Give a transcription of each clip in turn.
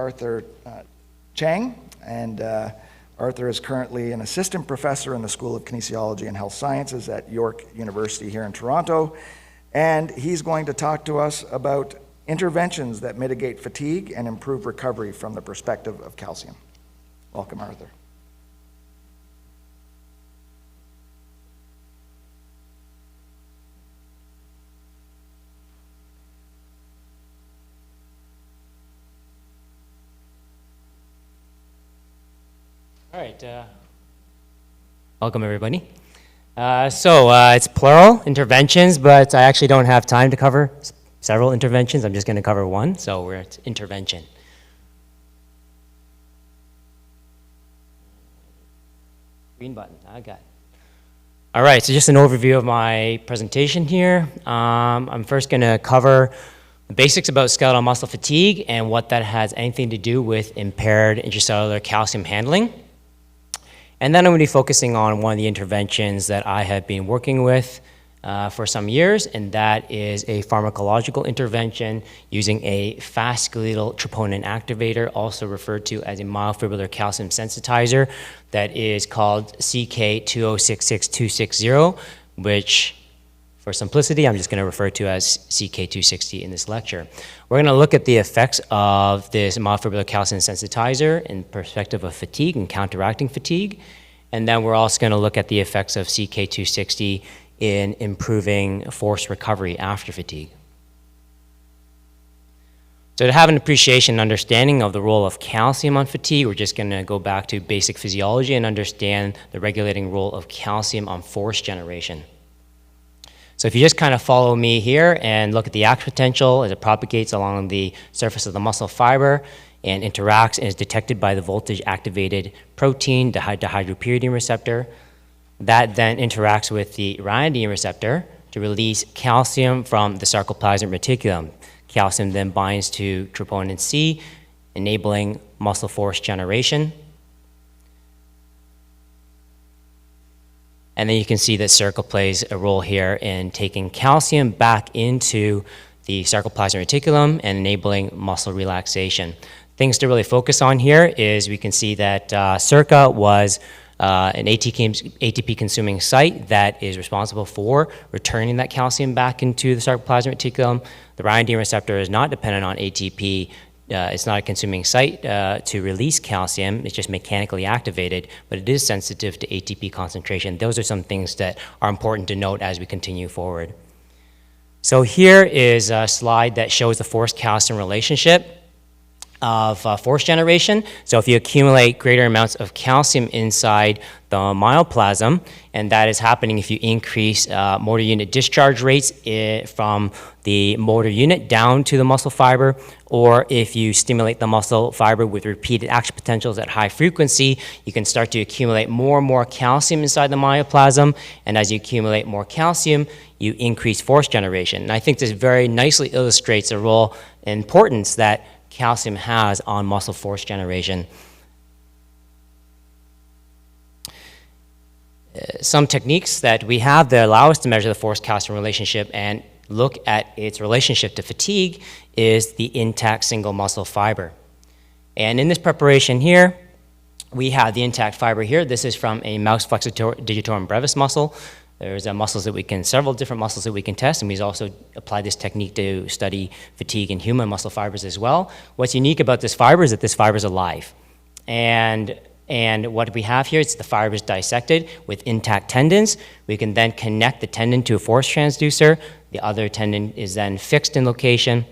Arthur Cheng, and Arthur is currently an assistant professor in the School of Kinesiology and Health Sciences at York University here in Toronto, and he's going to talk to us about interventions that mitigate fatigue and improve recovery from the perspective of calcium. Welcome, Arthur. All right, welcome everybody. It's plural interventions, but I actually don't have time to cover several interventions. I'm just going to cover one, so we're at intervention. Green button, I got it. All right, so just an overview of my presentation here. I'm first going to cover the basics about skeletal muscle fatigue and what that has anything to do with impaired intracellular calcium handling. And then I'm going to be focusing on one of the interventions that I have been working with for some years, and that is a pharmacological intervention using a fast skeletal troponin activator, also referred to as a myofibrillar calcium sensitizer, that is called CK2066260, which, for simplicity, I'm just going to refer to as CK260 in this lecture. We're going to look at the effects of this myofibrillar calcium sensitizer in perspective of fatigue and counteracting fatigue. And then we're also going to look at the effects of CK260 in improving forced recovery after fatigue. So to have an appreciation and understanding of the role of calcium on fatigue, we're just going to go back to basic physiology and understand the regulating role of calcium on force generation. So if you just kind of follow me here and look at the action potential as it propagates along the surface of the muscle fiber and interacts and is detected by the voltage-activated protein, the dihydropyridine receptor, that then interacts with the ryanodine receptor to release calcium from the sarcoplasmic reticulum. Calcium then binds to troponin C, enabling muscle force generation. And then you can see that circle plays a role here in taking calcium back into the sarcoplasmic reticulum and enabling muscle relaxation. Things to really focus on here is we can see that CIRCA was an ATP consuming site that is responsible for returning that calcium back into the sarcoplasmic reticulum. The ryanodine receptor is not dependent on ATP. It's not a consuming site to release calcium. It's just mechanically activated, but it is sensitive to ATP concentration. Those are some things that are important to note as we continue forward. So here is a slide that shows the force-calcium relationship of force generation. So if you accumulate greater amounts of calcium inside the myoplasm, and that is happening if you increase motor unit discharge rates from the motor unit down to the muscle fiber, or if you stimulate the muscle fiber with repeated action potentials at high frequency, you can start to accumulate more and more calcium inside the myoplasm, and as you accumulate more calcium, you increase force generation. And I think this very nicely illustrates the role and importance that calcium has on muscle force generation. Some techniques that we have that allow us to measure the force-calcium relationship and look at its relationship to fatigue is the intact single muscle fiber. And in this preparation here, we have the intact fiber here. This is from a mouse flexor digitorum brevis muscle. There's several different muscles that we can test, and we've also applied this technique to study fatigue in human muscle fibers as well. What's unique about this fiber is that this fiber is alive. And what we have here is the fiber is dissected with intact tendons. We can then connect the tendon to a force transducer. The other tendon is then fixed in location.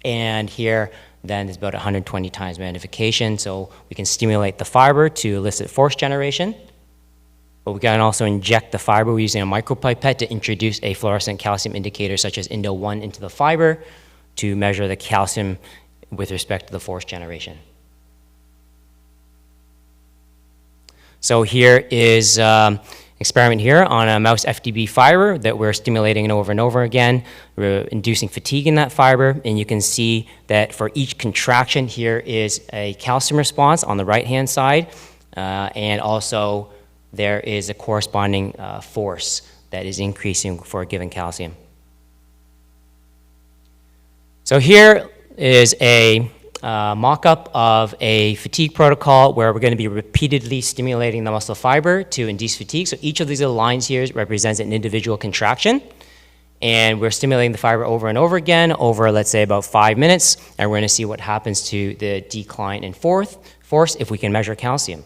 And here then is about 120 times magnification. So we can stimulate the fiber to elicit force generation. But we can also inject the fiber using a micropipette to introduce a fluorescent calcium indicator such as Indo-1 into the fiber to measure the calcium with respect to the force generation. So here is an experiment here on a mouse FDB fiber that we're stimulating over and over again. We're inducing fatigue in that fiber, and you can see that for each contraction here is a calcium response on the right-hand side, and also there is a corresponding force that is increasing for a given calcium. So here is a mock-up of a fatigue protocol where we're going to be repeatedly stimulating the muscle fiber to induce fatigue. So each of these little lines here represents an individual contraction. And we're stimulating the fiber over and over again over, let's say, about 5 minutes. And we're going to see what happens to the decline in force if we can measure calcium.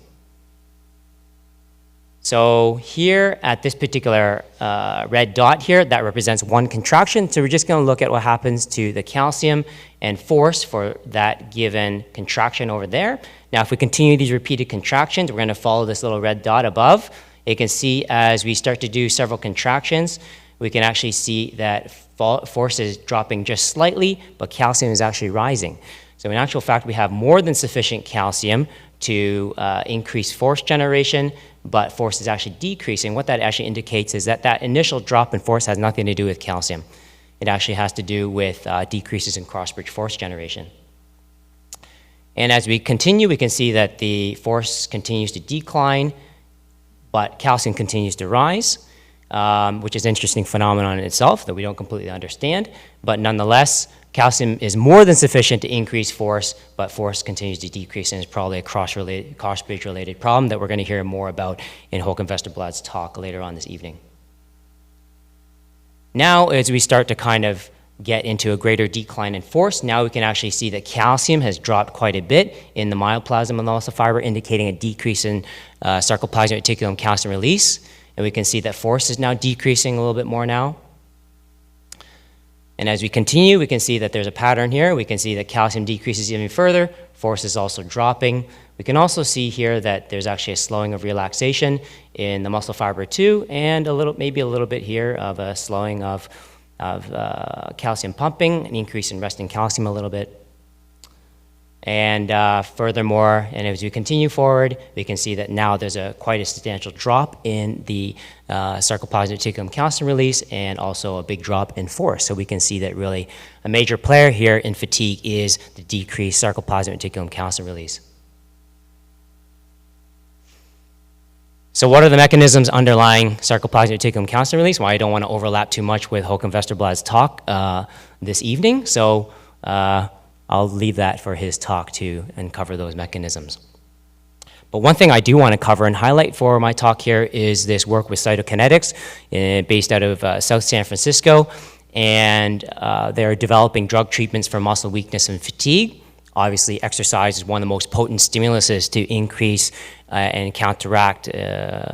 So here at this particular red dot here, that represents one contraction. So we're just going to look at what happens to the calcium and force for that given contraction over there. Now, if we continue these repeated contractions, we're going to follow this little red dot above. You can see as we start to do several contractions, we can actually see that force is dropping just slightly, but calcium is actually rising. So in actual fact, we have more than sufficient calcium to increase force generation, but force is actually decreasing. What that actually indicates is that that initial drop in force has nothing to do with calcium. It actually has to do with decreases in cross-bridge force generation. And as we continue, we can see that the force continues to decline, but calcium continues to rise. Which is an interesting phenomenon in itself that we don't completely understand. But nonetheless, calcium is more than sufficient to increase force, but force continues to decrease, and it's probably a cross-bridge-related problem that we're going to hear more about in Håkan Westerblad's talk later on this evening. Now, as we start to kind of get into a greater decline in force, now we can actually see that calcium has dropped quite a bit in the myoplasm of the muscle fiber, indicating a decrease in sarcoplasmic reticulum calcium release. And we can see that force is now decreasing a little bit more now. And as we continue, we can see that there's a pattern here. We can see that calcium decreases even further. Force is also dropping. We can also see here that there's actually a slowing of relaxation in the muscle fiber too, and maybe a little bit here of a slowing of calcium pumping, an increase in resting calcium a little bit. And furthermore, and as we continue forward, we can see that now there's quite a substantial drop in the sarcoplasmic reticulum calcium release and also a big drop in force. So we can see that really a major player here in fatigue is the decreased sarcoplasmic reticulum calcium release. So what are the mechanisms underlying sarcoplasmic reticulum calcium release? Well, I don't want to overlap too much with Håkan Westerblad's talk this evening. So I'll leave that for his talk to uncover those mechanisms. But one thing I do want to cover and highlight for my talk here is this work with cytokinetics based out of South San Francisco. And they're developing drug treatments for muscle weakness and fatigue. Obviously, exercise is one of the most potent stimuluses to increase and counteract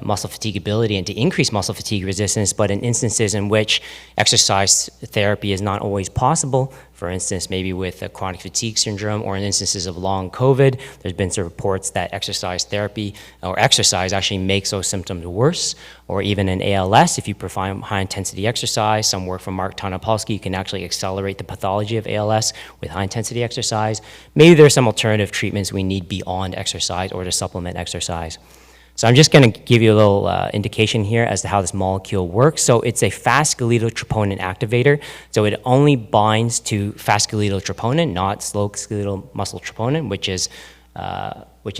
muscle fatigability and to increase muscle fatigue resistance, but in instances in which exercise therapy is not always possible, for instance, maybe with a chronic fatigue syndrome or in instances of long COVID, there's been some reports that exercise therapy or exercise actually makes those symptoms worse, or even in ALS, if you perform high-intensity exercise, some work from Mark Tonopolsky, you can actually accelerate the pathology of ALS with high-intensity exercise. Maybe there's some alternative treatments we need beyond exercise or to supplement exercise. So I'm just going to give you a little indication here as to how this molecule works. So it's a fast skeletal troponin activator. So it only binds to fast skeletal troponin, not slow skeletal muscle troponin, which is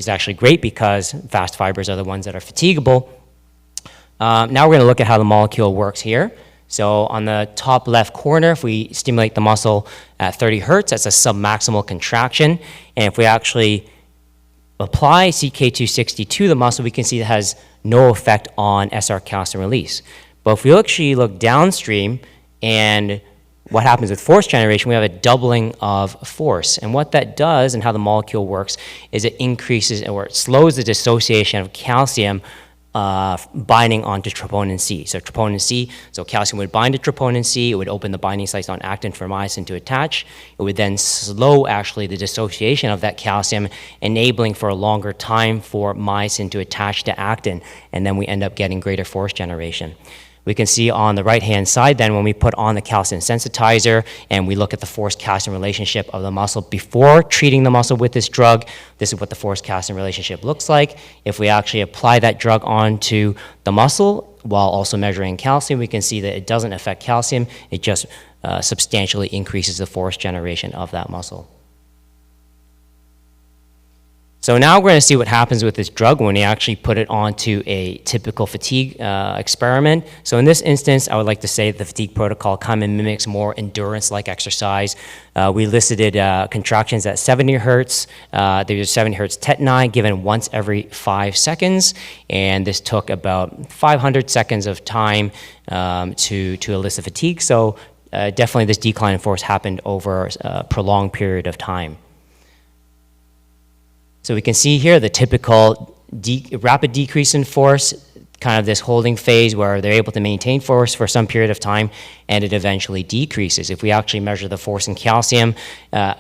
actually great because fast fibers are the ones that are fatigable. Now we're going to look at how the molecule works here. So on the top left corner, if we stimulate the muscle at 30 hertz, that's a submaximal contraction. And if we actually apply CK260 to the muscle, we can see it has no effect on SR calcium release. But if we actually look downstream and what happens with force generation, we have a doubling of force. And what that does and how the molecule works is it increases or it slows the dissociation of calcium binding onto troponin C. So troponin C, so calcium would bind to troponin C, it would open the binding sites on actin for myosin to attach. It would then slow actually the dissociation of that calcium, enabling for a longer time for myosin to attach to actin, and then we end up getting greater force generation. We can see on the right-hand side then when we put on the calcium sensitizer and we look at the force-calcium relationship of the muscle before treating the muscle with this drug, this is what the force-calcium relationship looks like. If we actually apply that drug onto the muscle while also measuring calcium, we can see that it doesn't affect calcium, it just substantially increases the force generation of that muscle. So now we're going to see what happens with this drug when we actually put it onto a typical fatigue experiment. So in this instance, I would like to say the fatigue protocol kind of mimics more endurance-like exercise. We elicited contractions at 70 hertz. There was 70 hertz tetani given once every 5 seconds, and this took about 500 seconds of time to elicit fatigue. So definitely this decline in force happened over a prolonged period of time. So we can see here the typical rapid decrease in force, kind of this holding phase where they're able to maintain force for some period of time, and it eventually decreases. If we actually measure the force in calcium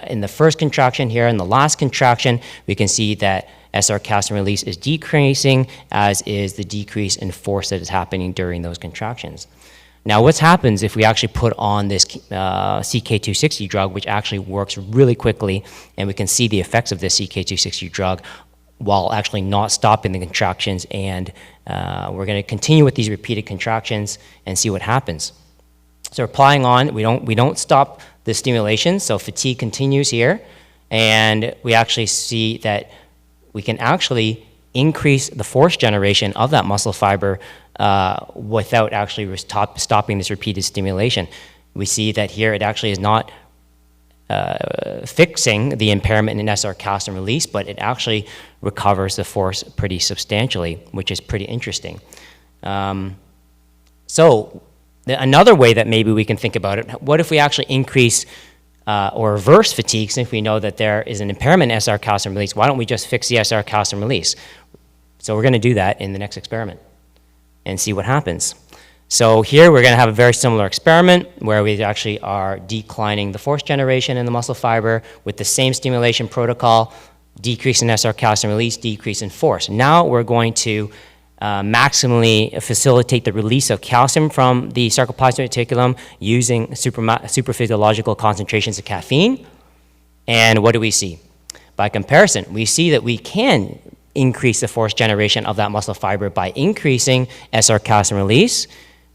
in the first contraction here and the last contraction, we can see that SR calcium release is decreasing, as is the decrease in force that is happening during those contractions. Now, what happens if we actually put on this CK260 drug, which actually works really quickly, and we can see the effects of this CK260 drug while actually not stopping the contractions, and we're going to continue with these repeated contractions and see what happens. So applying on, we don't stop the stimulation, so fatigue continues here, and we actually see that we can actually increase the force generation of that muscle fiber without actually stopping this repeated stimulation. We see that here it actually is not fixing the impairment in SR calcium release, but it actually recovers the force pretty substantially, which is pretty interesting. So another way that maybe we can think about it, what if we actually increase or reverse fatigue, since we know that there is an impairment in SR calcium release? Why don't we just fix the SR calcium release? So we're going to do that in the next experiment and see what happens. So here we're going to have a very similar experiment where we actually are declining the force generation in the muscle fiber with the same stimulation protocol, decrease in SR calcium release, decrease in force. Now we're going to maximally facilitate the release of calcium from the sarcoplasmic reticulum using supraphysiological concentrations of caffeine. And what do we see? By comparison, we see that we can increase the force generation of that muscle fiber by increasing SR calcium release,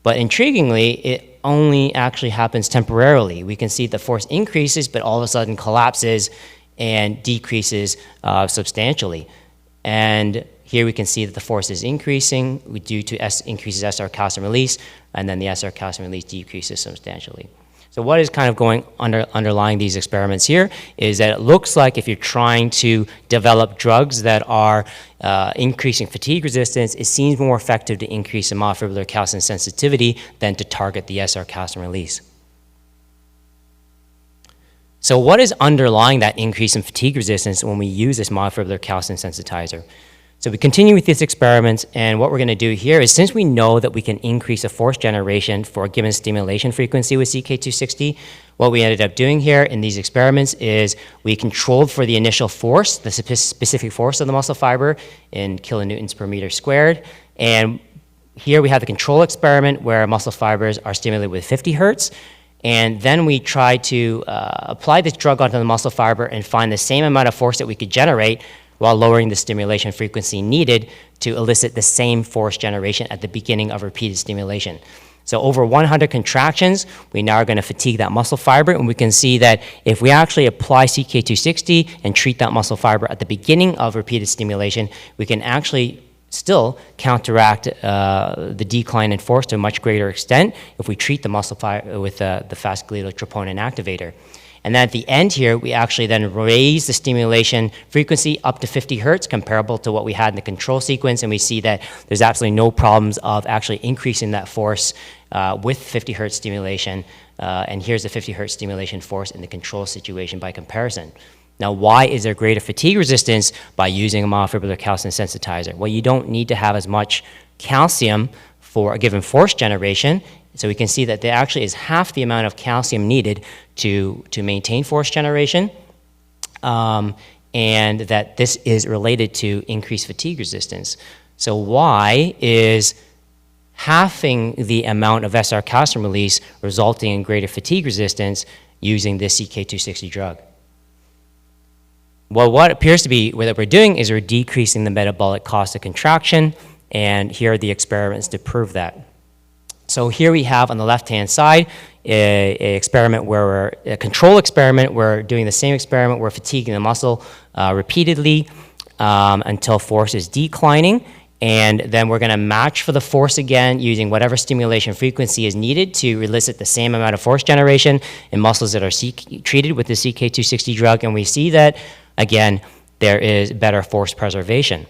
but intriguingly, it only actually happens temporarily. We can see the force increases, but all of a sudden collapses and decreases substantially. And here we can see that the force is increasing due to increases SR calcium release, and then the SR calcium release decreases substantially. So what is kind of going underlying these experiments here is that it looks like if you're trying to develop drugs that are increasing fatigue resistance, it seems more effective to increase the myofibrillar calcium sensitivity than to target the SR calcium release. So what is underlying that increase in fatigue resistance when we use this myofibrillar calcium sensitizer? So we continue with these experiments, and what we're going to do here is, since we know that we can increase the force generation for a given stimulation frequency with CK260, what we ended up doing here in these experiments is we controlled for the initial force, the specific force of the muscle fiber in kilonewtons per meter squared, and here we have the control experiment where muscle fibers are stimulated with 50 hertz, and then we try to apply this drug onto the muscle fiber and find the same amount of force that we could generate while lowering the stimulation frequency needed to elicit the same force generation at the beginning of repeated stimulation. So over 100 contractions, we now are going to fatigue that muscle fiber, and we can see that if we actually apply CK260 and treat that muscle fiber at the beginning of repeated stimulation, we can actually still counteract the decline in force to a much greater extent if we treat the muscle fiber with the fast skeletal troponin activator. And then at the end here, we actually then raise the stimulation frequency up to 50 hertz, comparable to what we had in the control sequence, and we see that there's absolutely no problems of actually increasing that force with 50 hertz stimulation. And here's the 50 hertz stimulation force in the control situation by comparison. Now, why is there greater fatigue resistance by using a myofibrillar calcium sensitizer? Well, you don't need to have as much calcium for a given force generation. So we can see that there actually is half the amount of calcium needed to maintain force generation, and that this is related to increased fatigue resistance. So why is halving the amount of SR calcium release resulting in greater fatigue resistance using this CK260 drug? Well, what appears to be what we're doing is we're decreasing the metabolic cost of contraction, and here are the experiments to prove that. So here we have on the left-hand side a control experiment. We're doing the same experiment. We're fatiguing the muscle repeatedly. until force is declining. And then we're going to match for the force again using whatever stimulation frequency is needed to elicit the same amount of force generation in muscles that are treated with the CK260 drug. And we see that, again, there is better force preservation.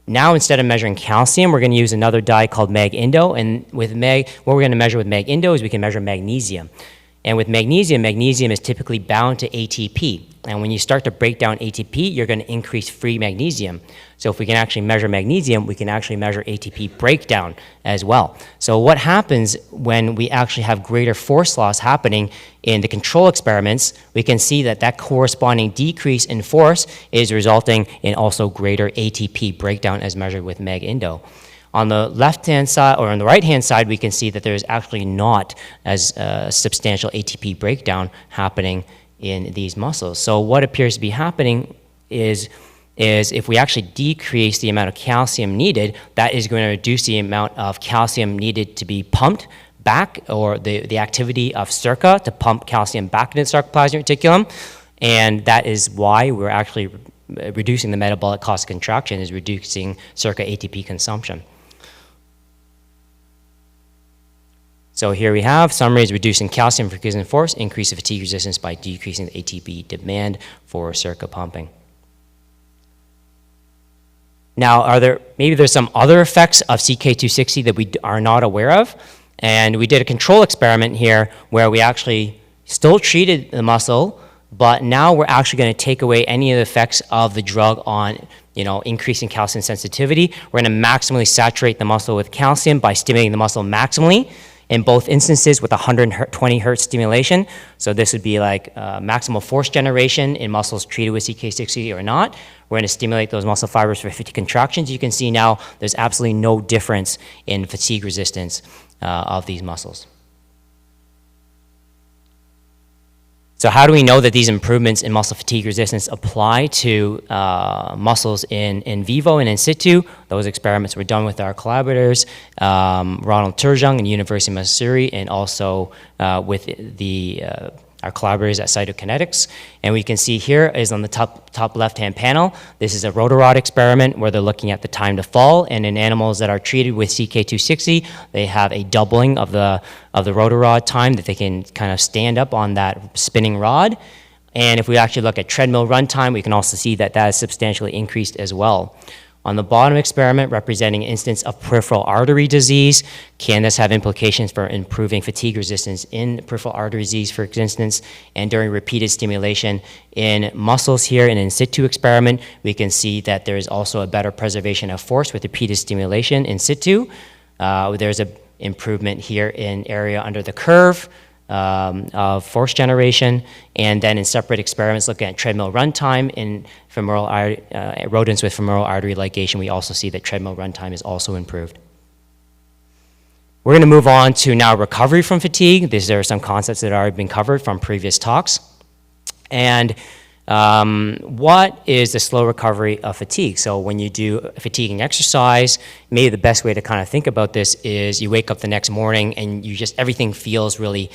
Now, instead of measuring calcium, we're going to use another dye called mag-indo. And with what we're going to measure with mag-indo is we can measure magnesium. And with magnesium, magnesium is typically bound to ATP. And when you start to break down ATP, you're going to increase free magnesium. So if we can actually measure magnesium, we can actually measure ATP breakdown as well. So what happens when we actually have greater force loss happening in the control experiments, we can see that that corresponding decrease in force is resulting in also greater ATP breakdown as measured with mag-indo. On the left-hand side, or on the right-hand side, we can see that there's actually not as substantial ATP breakdown happening in these muscles. So what appears to be happening is if we actually decrease the amount of calcium needed, that is going to reduce the amount of calcium needed to be pumped back, or the activity of SERCA to pump calcium back into the sarcoplasmic reticulum. And that is why we're actually reducing the metabolic cost of contraction, is reducing SERCA ATP consumption. So here we have summaries: reducing calcium for increasing force, increase the fatigue resistance by decreasing the ATP demand for SERCA pumping. Now, maybe there's some other effects of CK260 that we are not aware of. And we did a control experiment here where we actually still treated the muscle, but now we're actually going to take away any of the effects of the drug on increasing calcium sensitivity. We're going to maximally saturate the muscle with calcium by stimulating the muscle maximally, in both instances with 120 hertz stimulation. So this would be like maximal force generation in muscles treated with CK60 or not. We're going to stimulate those muscle fibers for 50 contractions. You can see now there's absolutely no difference in fatigue resistance of these muscles. So how do we know that these improvements in muscle fatigue resistance apply to muscles in vivo and in situ? Those experiments were done with our collaborators, Ronald Turgeon in University of Missouri, and also with our collaborators at Cytokinetics. And we can see here is on the top left-hand panel, this is a rotorod experiment where they're looking at the time to fall. And in animals that are treated with CK260, they have a doubling of the rotorod time that they can kind of stand up on that spinning rod. And if we actually look at treadmill run time, we can also see that that is substantially increased as well. On the bottom experiment, representing an instance of peripheral artery disease, can this have implications for improving fatigue resistance in peripheral artery disease, for instance? And during repeated stimulation in muscles here in situ experiment, we can see that there is also a better preservation of force with repeated stimulation in situ. There's an improvement here in area under the curve of force generation, and then in separate experiments looking at treadmill run time in rodents with femoral artery ligation, we also see that treadmill run time is also improved. We're going to move on to now recovery from fatigue. These are some concepts that have already been covered from previous talks. And what is the slow recovery of fatigue? So when you do fatiguing exercise, maybe the best way to kind of think about this is you wake up the next morning and everything feels really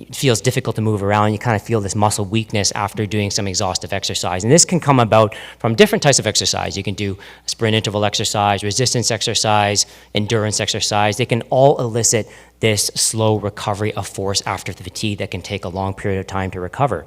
it feels difficult to move around. You kind of feel this muscle weakness after doing some exhaustive exercise. And this can come about from different types of exercise. You can do sprint interval exercise, resistance exercise, endurance exercise. They can all elicit this slow recovery of force after the fatigue that can take a long period of time to recover.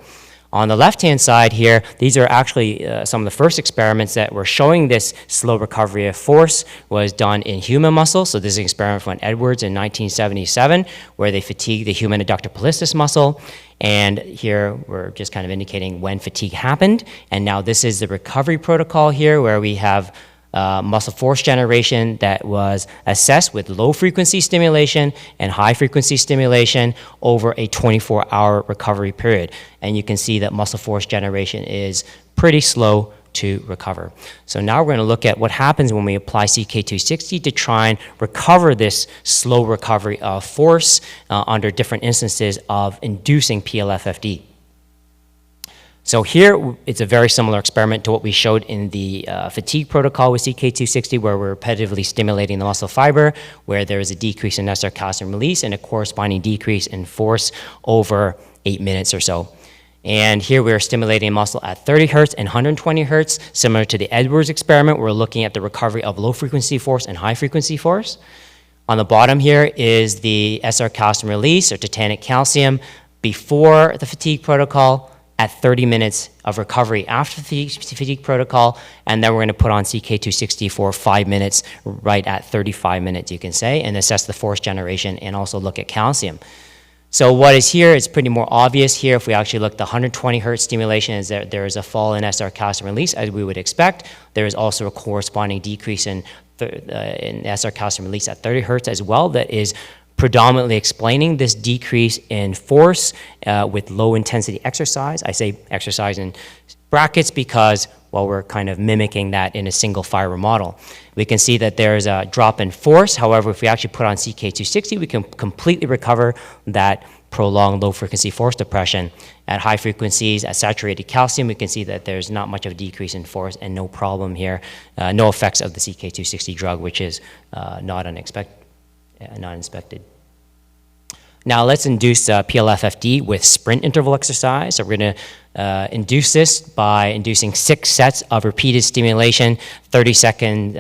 On the left-hand side here, these are actually some of the first experiments that were showing this slow recovery of force was done in human muscle. So this is an experiment from Edwards in 1977, where they fatigued the human adductor pollicis muscle. And here we're just kind of indicating when fatigue happened. And now this is the recovery protocol here, where we have muscle force generation that was assessed with low-frequency stimulation and high-frequency stimulation over a 24-hour recovery period. And you can see that muscle force generation is pretty slow to recover. So now we're going to look at what happens when we apply CK260 to try and recover this slow recovery of force under different instances of inducing PLFFD. So here, it's a very similar experiment to what we showed in the fatigue protocol with CK260, where we're repetitively stimulating the muscle fiber, where there is a decrease in necessary calcium release and a corresponding decrease in force over 8 minutes or so. And here we're stimulating muscle at 30 hertz and 120 hertz, similar to the Edwards experiment. We're looking at the recovery of low frequency force and high frequency force. On the bottom here is the SR calcium release, or titanic calcium, before the fatigue protocol at 30 minutes of recovery after the fatigue protocol, and then we're going to put on CK260 for 5 minutes, right at 35 minutes, you can say, and assess the force generation and also look at calcium. So what is here is pretty more obvious here. If we actually look at the 120 hertz stimulation, is there is a fall in SR calcium release, as we would expect. There is also a corresponding decrease in SR calcium release at 30 hertz as well, that is predominantly explaining this decrease in force with low intensity exercise. I say exercise in brackets because, well, we're kind of mimicking that in a single fiber model. We can see that there's a drop in force. However, if we actually put on CK260, we can completely recover that prolonged low frequency force depression. At high frequencies, at saturated calcium, we can see that there's not much of a decrease in force and no problem here, no effects of the CK260 drug, which is not unexpected. Now let's induce PLFFD with sprint interval exercise. So we're going to induce this by inducing 6 sets of repeated stimulation, 30-second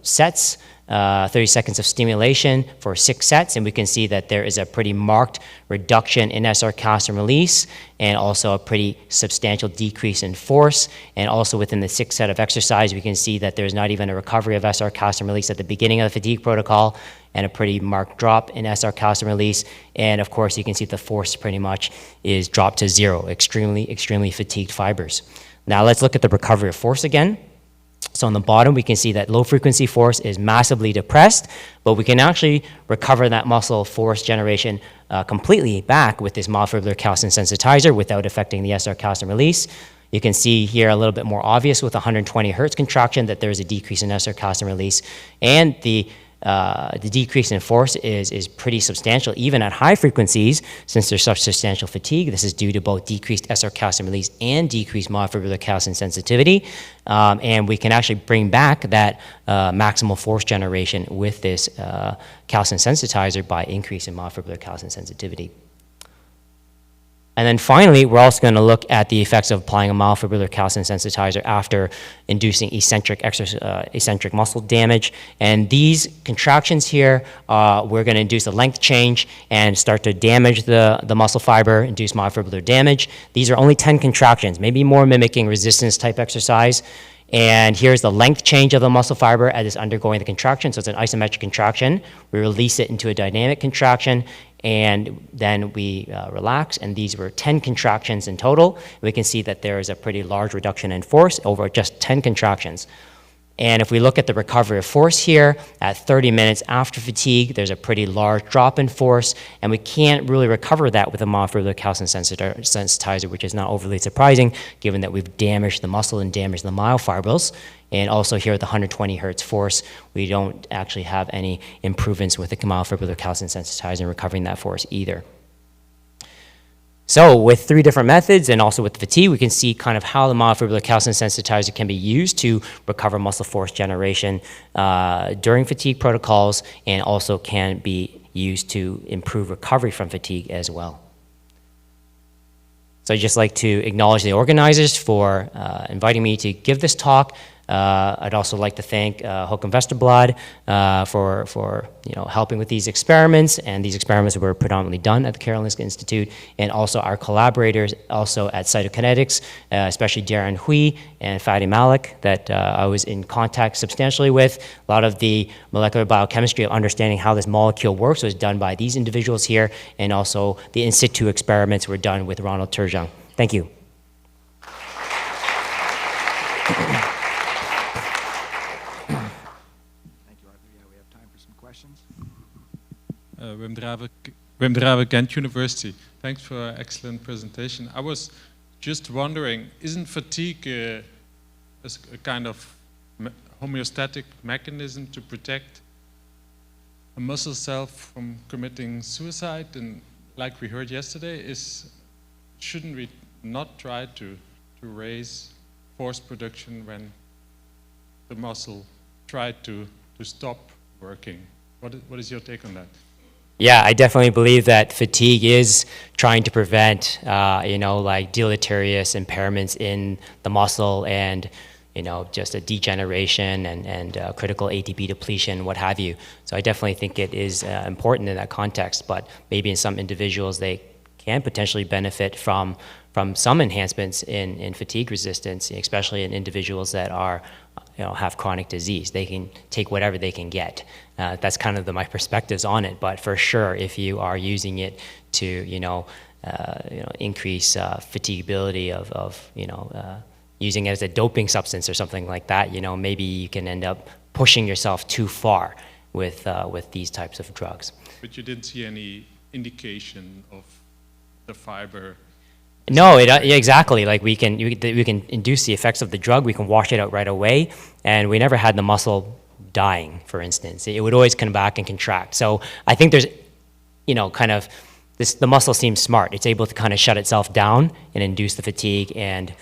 sets, 30 seconds of stimulation for 6 sets, and we can see that there is a pretty marked reduction in SR calcium release and also a pretty substantial decrease in force. And also within the 6th set of exercise, we can see that there's not even a recovery of SR calcium release at the beginning of the fatigue protocol, and a pretty marked drop in SR calcium release. And of course, you can see the force pretty much is dropped to 0, extremely fatigued fibers. Now let's look at the recovery of force again. So on the bottom, we can see that low frequency force is massively depressed, but we can actually recover that muscle force generation completely back with this myofibrillary calcium sensitizer without affecting the SR calcium release. You can see here a little bit more obvious with 120 hertz contraction that there's a decrease in SR calcium release, and the decrease in force is pretty substantial, even at high frequencies, since there's such substantial fatigue. This is due to both decreased SR calcium release and decreased myofibrillary calcium sensitivity. And we can actually bring back that maximal force generation with this calcium sensitizer by increasing myofibrillary calcium sensitivity. And then finally, we're also going to look at the effects of applying a myofibrillary calcium sensitizer after inducing eccentric muscle damage. And these contractions here, we're going to induce a length change and start to damage the muscle fiber, induce myofibrillary damage. These are only 10 contractions, maybe more mimicking resistance type exercise. And here's the length change of the muscle fiber as it's undergoing the contraction. So it's an isometric contraction. We release it into a dynamic contraction, and then we relax, and these were 10 contractions in total. We can see that there is a pretty large reduction in force over just 10 contractions. And if we look at the recovery of force here, at 30 minutes after fatigue, there's a pretty large drop in force, and we can't really recover that with a myofibrillary calcium sensitizer, which is not overly surprising, given that we've damaged the muscle and damaged the myofibrils. And also here at the 120 hertz force, we don't actually have any improvements with the myofibrillary calcium sensitizer in recovering that force either. So with 3 different methods and also with fatigue, we can see kind of how the myofibrillary calcium sensitizer can be used to recover muscle force generation during fatigue protocols, and also can be used to improve recovery from fatigue as well. So I'd just like to acknowledge the organizers for inviting me to give this talk. I'd also like to thank Håkan Westerblad for helping with these experiments, and these experiments were predominantly done at the Karolinska Institute, and also our collaborators also at Cytokinetics, especially Darren Hui and Fadi Malik, that I was in contact substantially with. A lot of the molecular biochemistry of understanding how this molecule works was done by these individuals here, and also the in situ experiments were done with Ronald Turgeon. Thank you. Wim Drawe, Ghent University. Thanks for an excellent presentation. I was just wondering, isn't fatigue a kind of homeostatic mechanism to protect a muscle cell from committing suicide? And like we heard yesterday, shouldn't we not try to raise force production when the muscle tried to stop working? What is your take on that? Yeah, I definitely believe that fatigue is trying to prevent, like deleterious impairments in the muscle and, just a degeneration and critical ATP depletion, what have you. So I definitely think it is important in that context, but maybe in some individuals they can potentially benefit from some enhancements in fatigue resistance, especially in individuals that are, have chronic disease. They can take whatever they can get. That's kind of my perspectives on it. But for sure, if you are using it to, increase fatigability of using it as a doping substance or something like that, maybe you can end up pushing yourself too far with these types of drugs. But you didn't see any indication of the fiber? No, yeah, exactly. Like we can induce the effects of the drug. We can wash it out right away, and we never had the muscle dying, for instance. It would always come back and contract. So I think there's, kind of the muscle seems smart. It's able to kind of shut itself down and induce the fatigue, and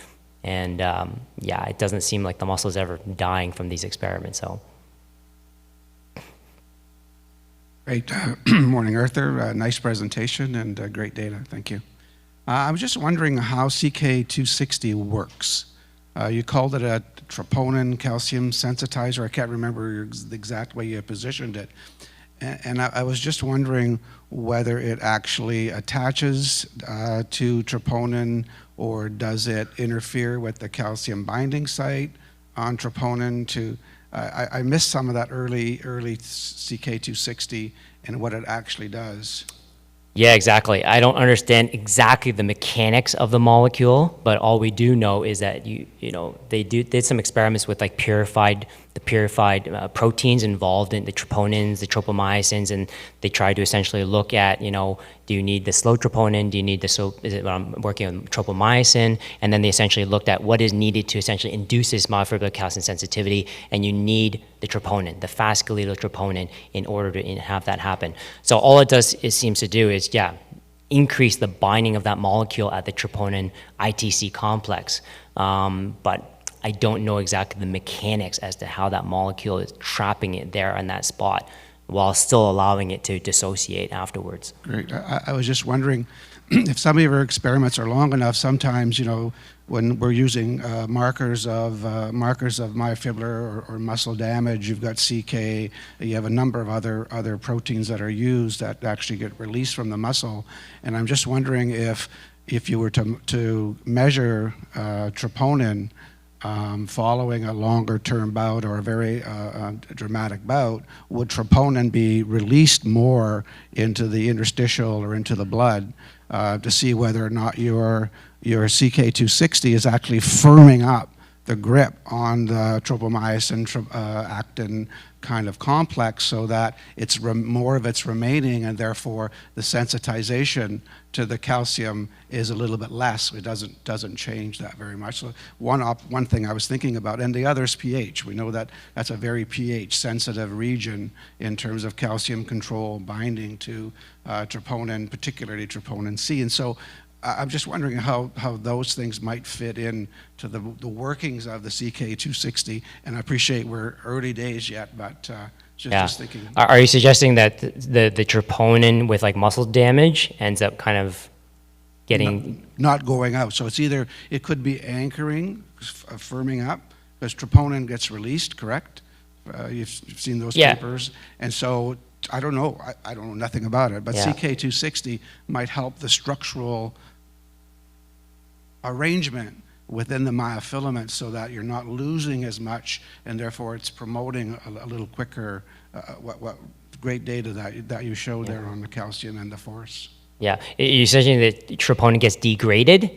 yeah, it doesn't seem like the muscle is ever dying from these experiments. So. Great. Morning, Arthur. Nice presentation and great data. Thank you. I was just wondering how CK260 works. You called it a troponin calcium sensitizer. I can't remember the exact way you positioned it. And I was just wondering whether it actually attaches to troponin, or does it interfere with the calcium binding site on troponin? I missed some of that early CK260 and what it actually does. Yeah, exactly. I don't understand exactly the mechanics of the molecule, but all we do know is that they did some experiments with like purified proteins involved in the troponins, the tropomycins, and they tried to essentially look at, do you need the slow troponin? Do you need I'm working on tropomycin? And then they essentially looked at what is needed to essentially induce this myofibrillary calcium sensitivity, and you need the troponin, the fast skeletal troponin, in order to have that happen. So all it seems to do is, increase the binding of that molecule at the troponin ITC complex. But I don't know exactly the mechanics as to how that molecule is trapping it there in that spot while still allowing it to dissociate afterwards. Great. I was just wondering if some of your experiments are long enough, sometimes, when we're using markers of myofibrillar or muscle damage, you've got CK, you have a number of other proteins that are used that actually get released from the muscle. And I'm just wondering if you were to measure troponin following a longer-term bout or a very dramatic bout, would troponin be released more into the interstitial or into the blood to see whether or not your CK260 is actually firming up the grip on the tropomyosin actin kind of complex, so that it's more of it's remaining, and therefore the sensitization to the calcium is a little bit less. It doesn't change that very much. So one thing I was thinking about, and the other is pH. We know that that's a very pH sensitive region in terms of calcium control binding to troponin, particularly troponin C. And so I'm just wondering how those things might fit in to the workings of the CK260, and I appreciate we're early days yet, but just thinking. Are you suggesting that the troponin with like muscle damage ends up kind of getting... Not going out, so it could be anchoring, firming up, because troponin gets released, correct? You've seen those papers, and so I don't know, I don't know nothing about it, but CK260 might help the structural arrangement within the myofilament so that you're not losing as much, and therefore it's promoting a little quicker what great data that you showed there on the calcium and the force. Yeah, you're suggesting that troponin gets degraded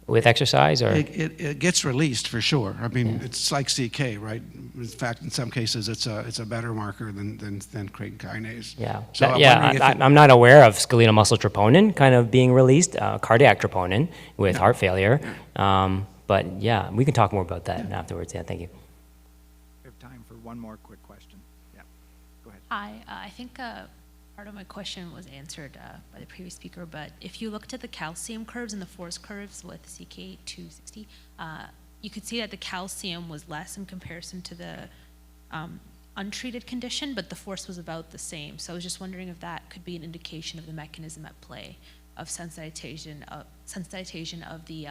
with exercise, or? It gets released for sure. I mean, it's like CK, right? In fact, in some cases, it's a better marker than creatine kinase. Yeah, so I'm not aware of skeletal muscle troponin kind of being released, cardiac troponin with heart failure. But yeah, we can talk more about that afterwards. Yeah, thank you. We have time for one more quick question. Yeah, go ahead. Hi, I think part of my question was answered by the previous speaker, but if you looked at the calcium curves and the force curves with CK260, you could see that the calcium was less in comparison to the untreated condition, but the force was about the same. So I was just wondering if that could be an indication of the mechanism at play of sensitization of the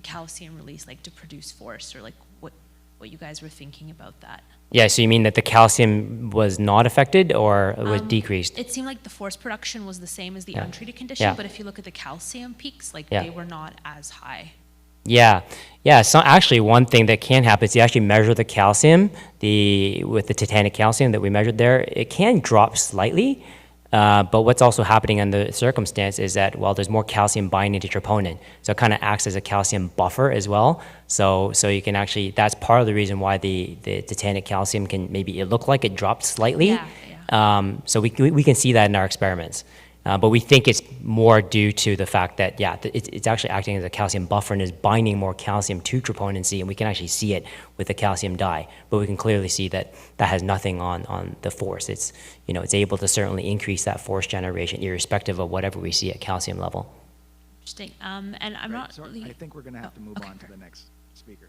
calcium release, like to produce force, or like what you guys were thinking about that. Yeah, so you mean that the calcium was not affected or was decreased? It seemed like the force production was the same as the untreated condition, Yeah. but if you look at the calcium peaks, like Yeah. they were not as high. Yeah, yeah. So actually, one thing that can happen is you actually measure the calcium, with the titanic calcium that we measured there. It can drop slightly, but what's also happening in the circumstance is that, well, there's more calcium binding to troponin, so it kind of acts as a calcium buffer as well. So you can actually, that's part of the reason why the titanic calcium can maybe it look like it dropped slightly. Yeah. So we can see that in our experiments. But we think it's more due to the fact that, it's actually acting as a calcium buffer and is binding more calcium to troponin C, and we can actually see it with the calcium dye. But we can clearly see that that has nothing on the force. It's able to certainly increase that force generation irrespective of whatever we see at calcium level. Interesting. And I'm not So really. I think we're going to have to move okay, on to perfect. the next speaker.